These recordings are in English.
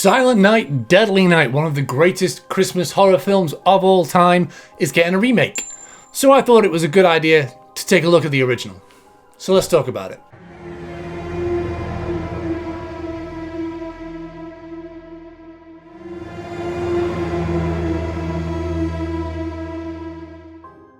Silent Night, Deadly Night, one of the greatest Christmas horror films of all time, is getting a remake. So I thought it was a good idea to take a look at the original. So let's talk about it.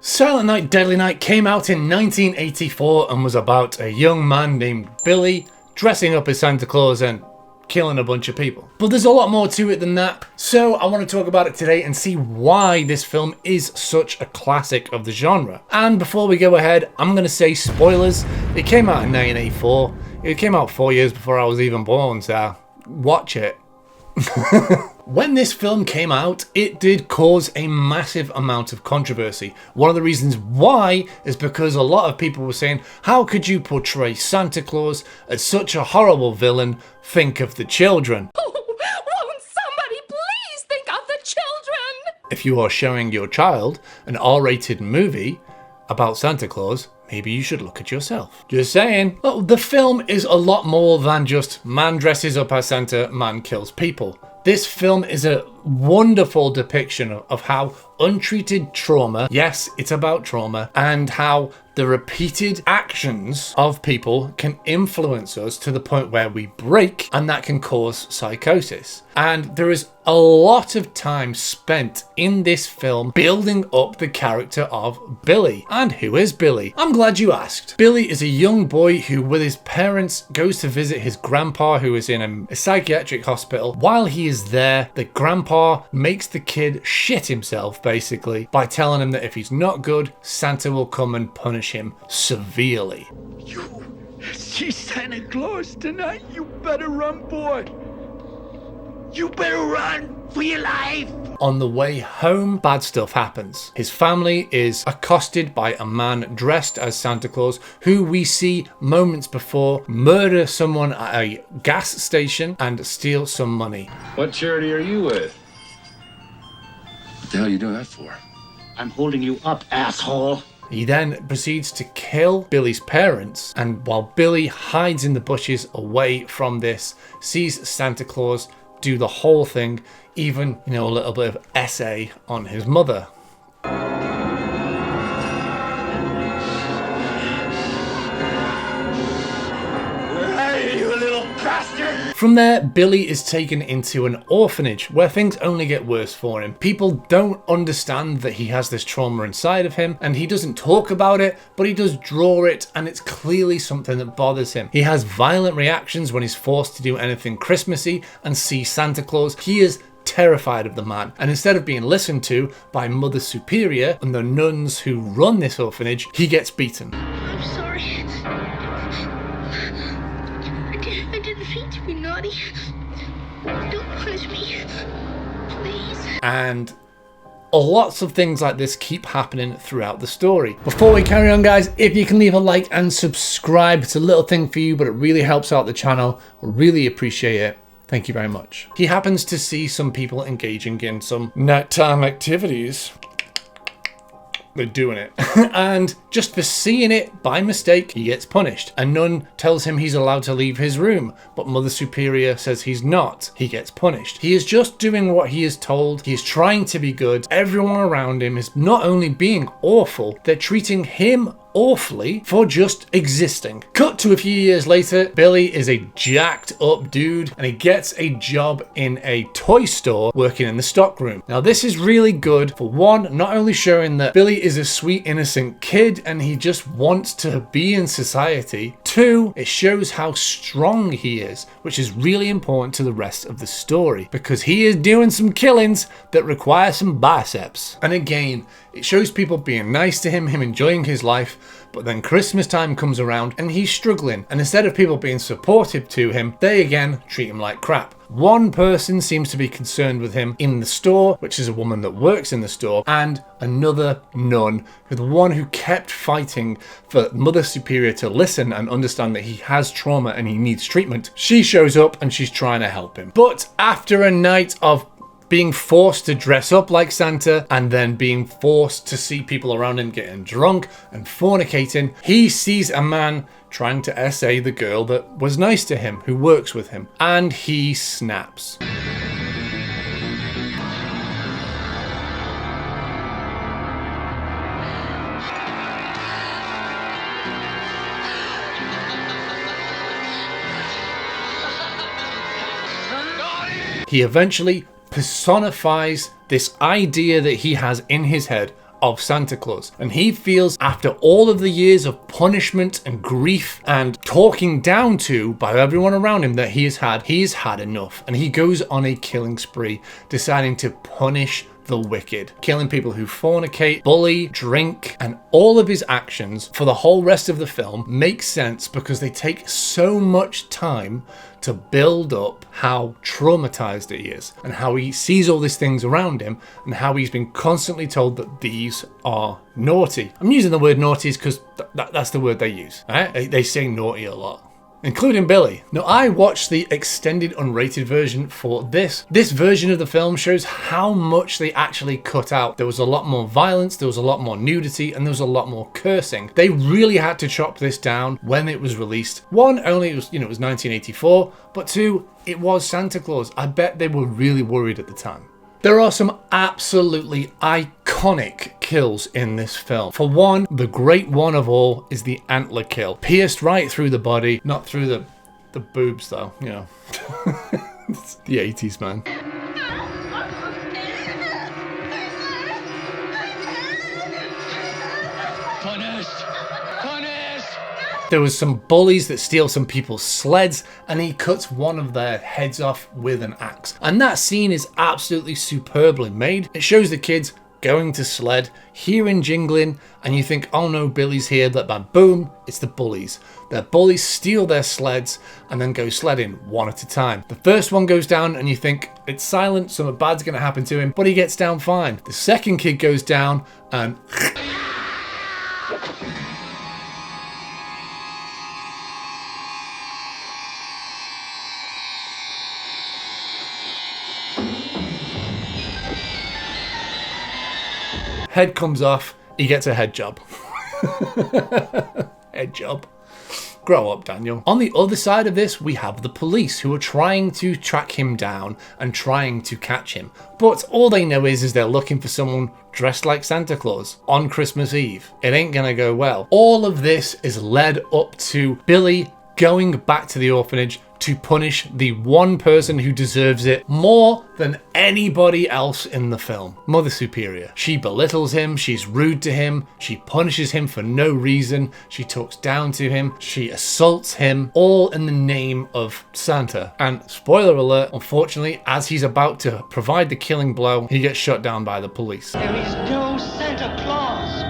Silent Night, Deadly Night came out in 1984 and was about a young man named Billy dressing up as Santa Claus and killing a bunch of people. But there's a lot more to it than that, so I want to talk about it today and see why this film is such a classic of the genre. And before we go ahead, I'm going to say spoilers. It came out in 1984. It came out 4 years before I was even born, so watch it. When this film came out, it did cause a massive amount of controversy. One of the reasons why is because a lot of people were saying, how could you portray Santa Claus as such a horrible villain? Think of the children. Oh, won't somebody please think of the children? If you are showing your child an R-rated movie about Santa Claus, maybe you should look at yourself. Just saying. Oh, the film is a lot more than just man dresses up as Santa, man kills people. This film is a wonderful depiction of how untreated trauma, yes, it's about trauma, and how the repeated actions of people can influence us to the point where we break, and that can cause psychosis. And there is a lot of time spent in this film building up the character of Billy. And who is Billy? I'm glad you asked. Billy is a young boy who, with his parents, goes to visit his grandpa, who is in a psychiatric hospital. While he is there, the grandpa makes the kid shit himself, basically, by telling him that if he's not good, Santa will come and punish him severely. You see Santa Claus tonight? You better run, boy. You better run for your life. On the way home, bad stuff happens. His family is accosted by a man dressed as Santa Claus, who we see moments before murder someone at a gas station and steal some money. What charity are you with? What the hell are you doing that for? I'm holding you up, asshole. He then proceeds to kill Billy's parents, and while Billy hides in the bushes away from this, sees Santa Claus do the whole thing, even, a little bit of essay on his mother. From there, Billy is taken into an orphanage where things only get worse for him. People don't understand that he has this trauma inside of him, and he doesn't talk about it, but he does draw it, and it's clearly something that bothers him. He has violent reactions when he's forced to do anything Christmassy and see Santa Claus. He is terrified of the man, and instead of being listened to by Mother Superior and the nuns who run this orphanage, he gets beaten. I'm sorry. I didn't mean to be naughty. Don't punish me, please. And lots of things like this keep happening throughout the story. Before we carry on, guys, if you can leave a like and subscribe, it's a little thing for you, but it really helps out the channel. I really appreciate it. Thank you very much. He happens to see some people engaging in some nighttime activities. They're doing it. And just for seeing it by mistake, he gets punished. A nun tells him he's allowed to leave his room, but Mother Superior says he's not. He gets punished. He is just doing what he is told. He is trying to be good. Everyone around him is not only being awful, they're treating him awfully for just existing. Cut to a few years later, Billy is a jacked up dude and he gets a job in a toy store working in the stockroom. Now this is really good for one, not only showing that Billy is a sweet innocent kid and he just wants to be in society. Two, it shows how strong he is, which is really important to the rest of the story because he is doing some killings that require some biceps. And again, it shows people being nice to him enjoying his life, but then Christmas time comes around and he's struggling, and instead of people being supportive to him, they again treat him like crap. One person seems to be concerned with him in the store, which is a woman that works in the store, and another nun, the one who kept fighting for Mother Superior to listen and understand that he has trauma and he needs treatment. She shows up and she's trying to help him. But after a night of being forced to dress up like Santa and then being forced to see people around him getting drunk and fornicating, he sees a man trying to essay the girl that was nice to him, who works with him, and he snaps. he eventually personifies this idea that he has in his head of Santa Claus. And he feels, after all of the years of punishment and grief and talking down to by everyone around him that he's had enough. And he goes on a killing spree, deciding to punish the wicked, killing people who fornicate, bully, drink, and all of his actions for the whole rest of the film make sense because they take so much time to build up how traumatized he is and how he sees all these things around him and how he's been constantly told that these are naughty. I'm using the word naughties because that's the word they use. Right? They say naughty a lot, including Billy. Now, I watched the extended unrated version for this. This version of the film shows how much they actually cut out. There was a lot more violence, there was a lot more nudity, and there was a lot more cursing. They really had to chop this down when it was released. One, only it was 1984, but two, it was Santa Claus. I bet they were really worried at the time. There are some absolutely iconic kills in this film. For one, the great one of all is the antler kill. Pierced right through the body, not through the boobs though, you know. It's the 80s, man. There was some bullies that steal some people's sleds and he cuts one of their heads off with an axe. And that scene is absolutely superbly made. It shows the kids going to sled, hearing jingling, and you think, oh no, Billy's here, but boom, it's the bullies. The bullies steal their sleds and then go sledding one at a time. The first one goes down and you think it's silent, something bad's gonna happen to him, but he gets down fine. The second kid goes down and head comes off, he gets a head job. Head job. Grow up, Daniel. On the other side of this, we have the police who are trying to track him down and trying to catch him. But all they know is they're looking for someone dressed like Santa Claus on Christmas Eve. It ain't gonna go well. All of this is led up to Billy going back to the orphanage to punish the one person who deserves it more than anybody else in the film. Mother Superior. She belittles him, she's rude to him, she punishes him for no reason, she talks down to him, she assaults him, all in the name of Santa. And spoiler alert, unfortunately, as he's about to provide the killing blow, he gets shot down by the police. There is no Santa Claus.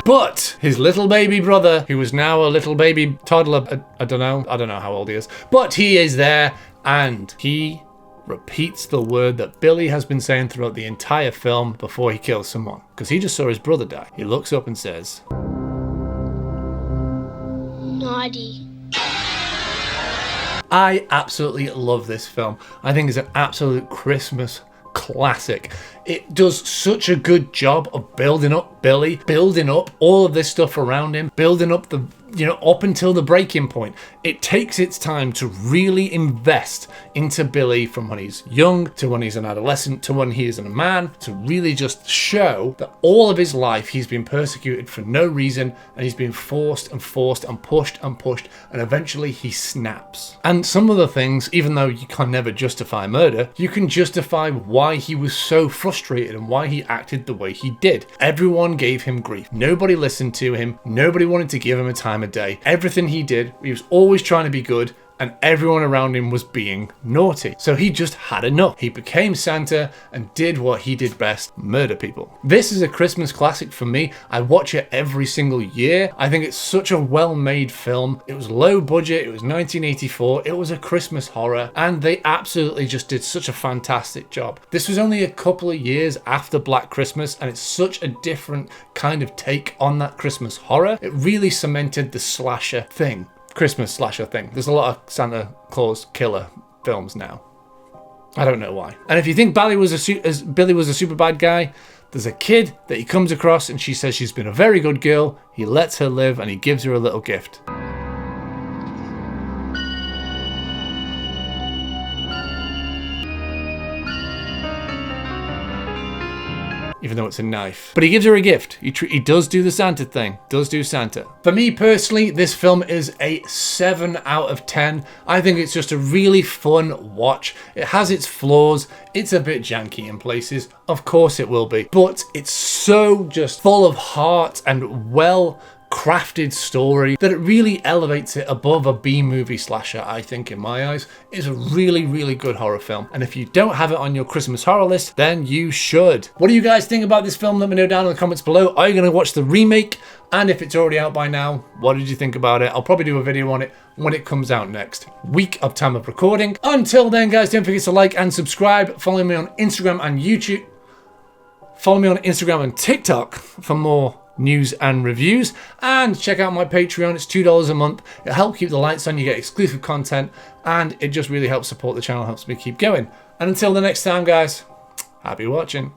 But his little baby brother, who is now a little baby toddler, I don't know how old he is, but he is there and he repeats the word that Billy has been saying throughout the entire film before he kills someone, because he just saw his brother die. He looks up and says, Naughty. I absolutely love this film. I think it's an absolute Christmas classic. It does such a good job of building up Billy, building up all of this stuff around him, building up the, up until the breaking point. It takes its time to really invest into Billy from when he's young to when he's an adolescent to when he is a man, to really just show that all of his life he's been persecuted for no reason and he's been forced and pushed and eventually he snaps. And some of the things, even though you can never justify murder, you can justify why he was so frustrated and why he acted the way he did. Everyone gave him grief. Nobody listened to him. Nobody wanted to give him a time of day. Everything he did, he was always trying to be good, and everyone around him was being naughty. So he just had enough. He became Santa and did what he did best, murder people. This is a Christmas classic for me. I watch it every single year. I think it's such a well-made film. It was low budget, it was 1984, it was a Christmas horror, and they absolutely just did such a fantastic job. This was only a couple of years after Black Christmas, and it's such a different kind of take on that Christmas horror. It really cemented the slasher thing. Christmas slasher thing. There's a lot of Santa Claus killer films now. I don't know why. And if you think Billy was a super bad guy, there's a kid that he comes across and she says she's been a very good girl. He lets her live and he gives her a little gift. even though it's a knife. But he gives her a gift. He does do the Santa thing, does do Santa. For me personally, this film is a 7 out of 10. I think it's just a really fun watch. It has its flaws. It's a bit janky in places. Of course it will be. But it's so just full of heart and well crafted story that it really elevates it above a B-movie slasher, I think, in my eyes. It's a really, really good horror film. And if you don't have it on your Christmas horror list, then you should. What do you guys think about this film? Let me know down in the comments below. Are you going to watch the remake? And if it's already out by now, what did you think about it? I'll probably do a video on it when it comes out next week of time of recording. Until then, guys, don't forget to like and subscribe. Follow me on Instagram and YouTube. Follow me on Instagram and TikTok for more news and reviews, and check out my Patreon. It's $2 a month. It'll help keep the lights on. You get exclusive content, and it just really helps support the channel, helps me keep going. And until the next time, guys, happy watching.